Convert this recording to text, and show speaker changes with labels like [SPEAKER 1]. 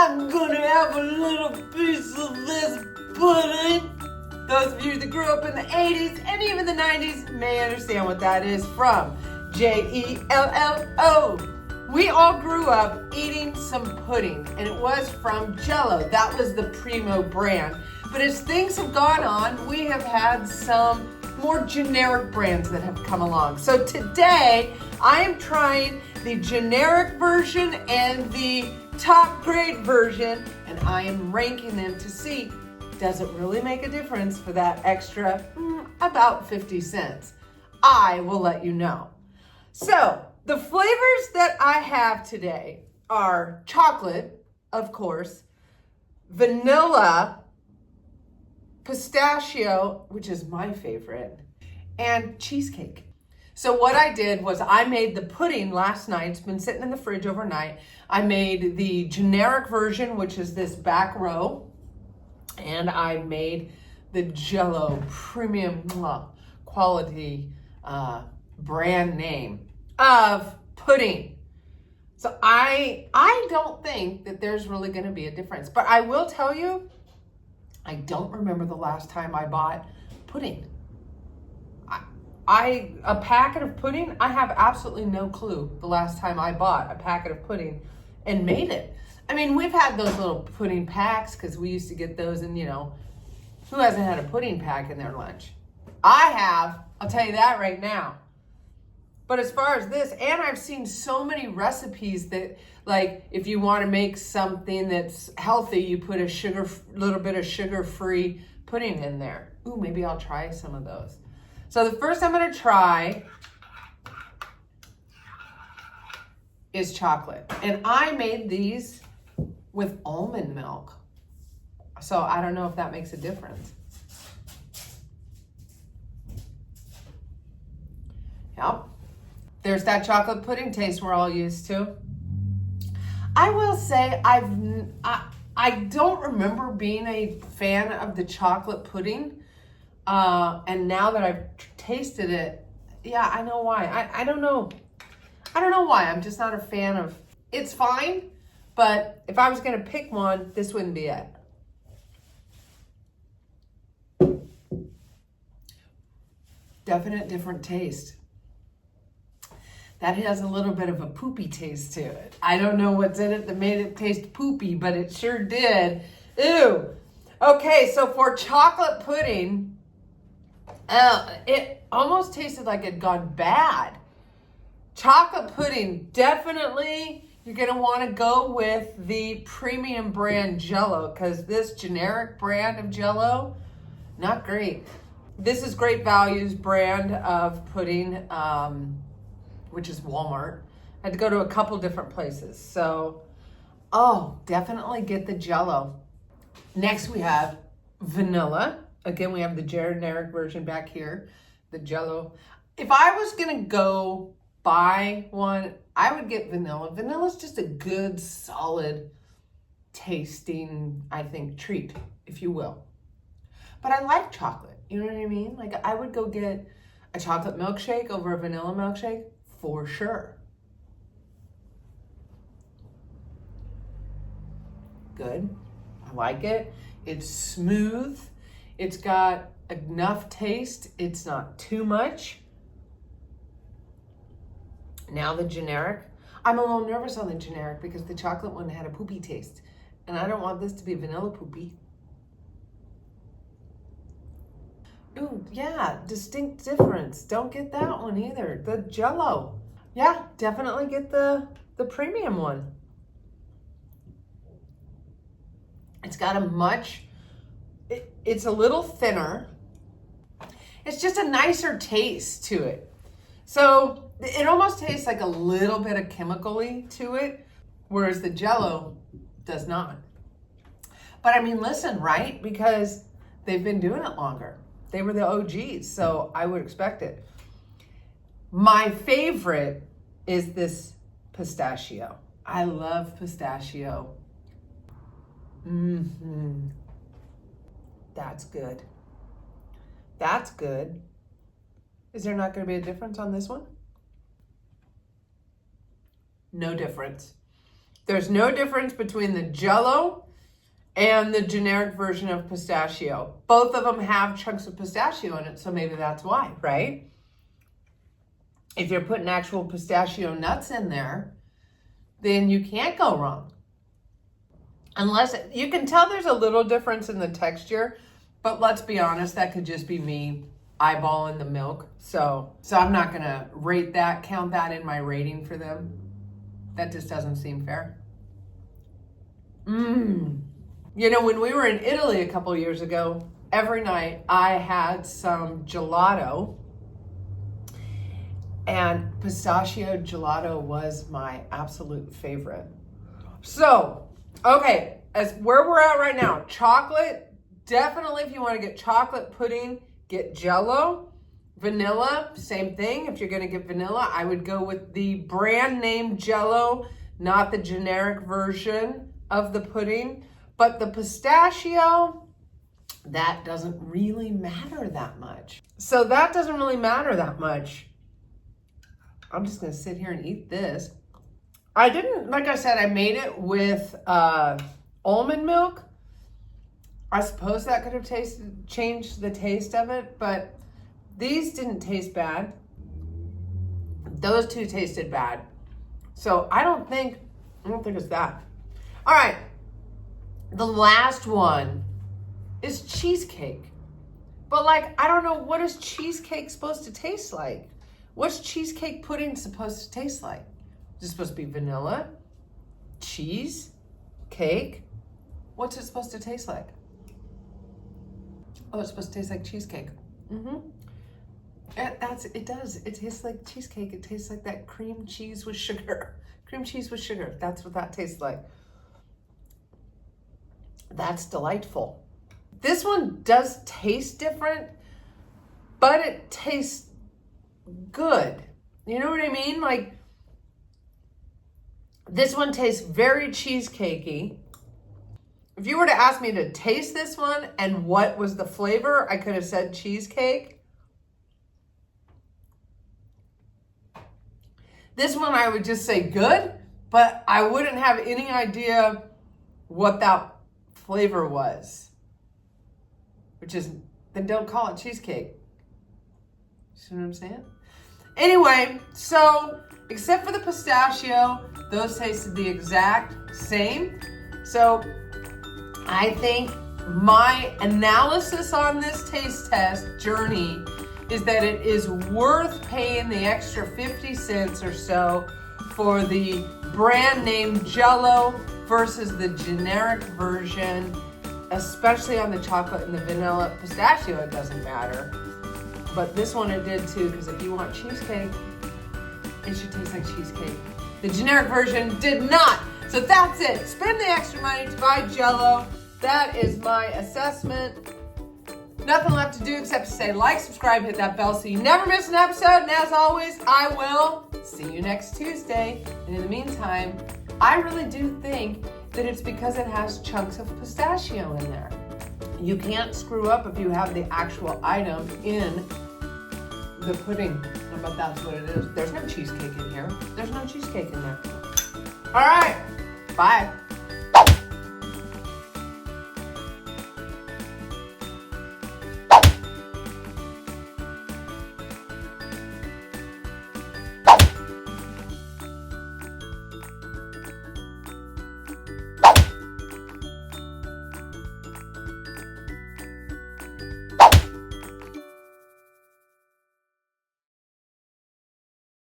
[SPEAKER 1] I'm gonna have a little piece of this pudding. Those of you that grew up in the 80s and even the 90s may understand what that is from. Jell-O. We all grew up eating some pudding, and it was from Jell-O. That was the primo brand. But as things have gone on, we have had some more generic brands that have come along. So today, I am trying the generic version and the top grade version, and I am ranking them to see, does it really make a difference for that extra about 50 cents? I will let you know. So the flavors that I have today are chocolate, of course, vanilla, pistachio, which is my favorite, and cheesecake. So what I did was I made the pudding last night. It's been sitting in the fridge overnight. I made the generic version, which is this back row, and I made the Jell-O premium quality brand name of pudding. So I don't think that there's really going to be a difference, but I will tell you, I don't remember the last time I bought pudding. A packet of pudding, I have absolutely no clue the last time I bought a packet of pudding and made it. I mean, we've had those little pudding packs because we used to get those, and who hasn't had a pudding pack in their lunch? I have, I'll tell you that right now. But as far as this, and I've seen so many recipes that, like, if you want to make something that's healthy, you put a little bit of sugar-free pudding in there. Ooh, maybe I'll try some of those. So the first I'm going to try is chocolate. And I made these with almond milk. So I don't know if that makes a difference. Yep. There's that chocolate pudding taste we're all used to. I will say I don't remember being a fan of the chocolate pudding. And now that I've tasted it, yeah, I know why. I don't know. I don't know why. I'm just not a fan of. It's fine, but if I was going to pick one, this wouldn't be it. Definite different taste. That has a little bit of a poopy taste to it. I don't know what's in it that made it taste poopy, but it sure did. Ew. Okay, so for chocolate pudding, it almost tasted like it had gone bad. Chocolate pudding, definitely you're going to want to go with the premium brand Jell-O, because this generic brand of Jell-O, not great. This is Great Value's brand of pudding, which is Walmart. I had to go to a couple different places. So, definitely get the Jell-O. Next we have vanilla. Again, we have the generic version back here, the Jell-O. If I was going to go buy one, I would get vanilla. Vanilla's just a good, solid tasting, I think, treat, if you will. But I like chocolate. You know what I mean? Like, I would go get a chocolate milkshake over a vanilla milkshake for sure. Good. I like it. It's smooth. It's got enough taste. It's not too much. Now the generic. I'm a little nervous on the generic because the chocolate one had a poopy taste. And I don't want this to be vanilla poopy. Ooh, yeah, distinct difference. Don't get that one either. The Jell-O. Yeah, definitely get the premium one. It's got a much... It's a little thinner. It's just a nicer taste to it. So it almost tastes like a little bit of chemical-y to it, whereas the Jell-O does not. But I mean, listen, right? Because they've been doing it longer. They were the OGs, so I would expect it. My favorite is this pistachio. I love pistachio. That's good. That's good. Is there not going to be a difference on this one? No difference. There's no difference between the Jell-O and the generic version of pistachio. Both of them have chunks of pistachio in it, so maybe that's why, right? If you're putting actual pistachio nuts in there, then you can't go wrong. Unless, you can tell there's a little difference in the texture, but let's be honest, that could just be me eyeballing the milk. So I'm not gonna rate that, count that in my rating for them. That just doesn't seem fair. You know, when we were in Italy a couple years ago, every night I had some gelato, and pistachio gelato was my absolute favorite. So, okay, as where we're at right now, chocolate, definitely if you want to get chocolate pudding, get Jell-O. Vanilla, same thing. If you're going to get vanilla, I would go with the brand name Jell-O, not the generic version of the pudding. But the pistachio, that doesn't really matter that much. So that doesn't really matter that much. I'm just going to sit here and eat this. I didn't, like I said, I made it with almond milk. I suppose that could have changed the taste of it, but these didn't taste bad. Those two tasted bad. So I don't think it's that. All right. The last one is cheesecake. But like, I don't know, what is cheesecake supposed to taste like? What's cheesecake pudding supposed to taste like? Is it supposed to be vanilla? Cheese? Cake? What's it supposed to taste like? Oh, it's supposed to taste like cheesecake. It does. It tastes like cheesecake. It tastes like that cream cheese with sugar. Cream cheese with sugar. That's what that tastes like. That's delightful. This one does taste different, but it tastes good. You know what I mean? Like, this one tastes very cheesecakey. If you were to ask me to taste this one and what was the flavor, I could have said cheesecake. This one I would just say good, but I wouldn't have any idea what that flavor was. Which is, then don't call it cheesecake. See what I'm saying? Anyway, so except for the pistachio, those tasted the exact same. So I think my analysis on this taste test journey is that it is worth paying the extra 50 cents or so for the brand name Jell-O versus the generic version, especially on the chocolate and the vanilla. Pistachio, it doesn't matter. But this one it did too, because if you want cheesecake, it should taste like cheesecake. The generic version did not. So that's it. Spend the extra money to buy Jell-O. That is my assessment. Nothing left to do except to say like, subscribe, hit that bell so you never miss an episode. And as always, I will see you next Tuesday. And in the meantime, I really do think that it's because it has chunks of pistachio in there. You can't screw up if you have the actual item in the pudding. But that's what it is. There's no cheesecake in here. There's no cheesecake in there. All right. Bye.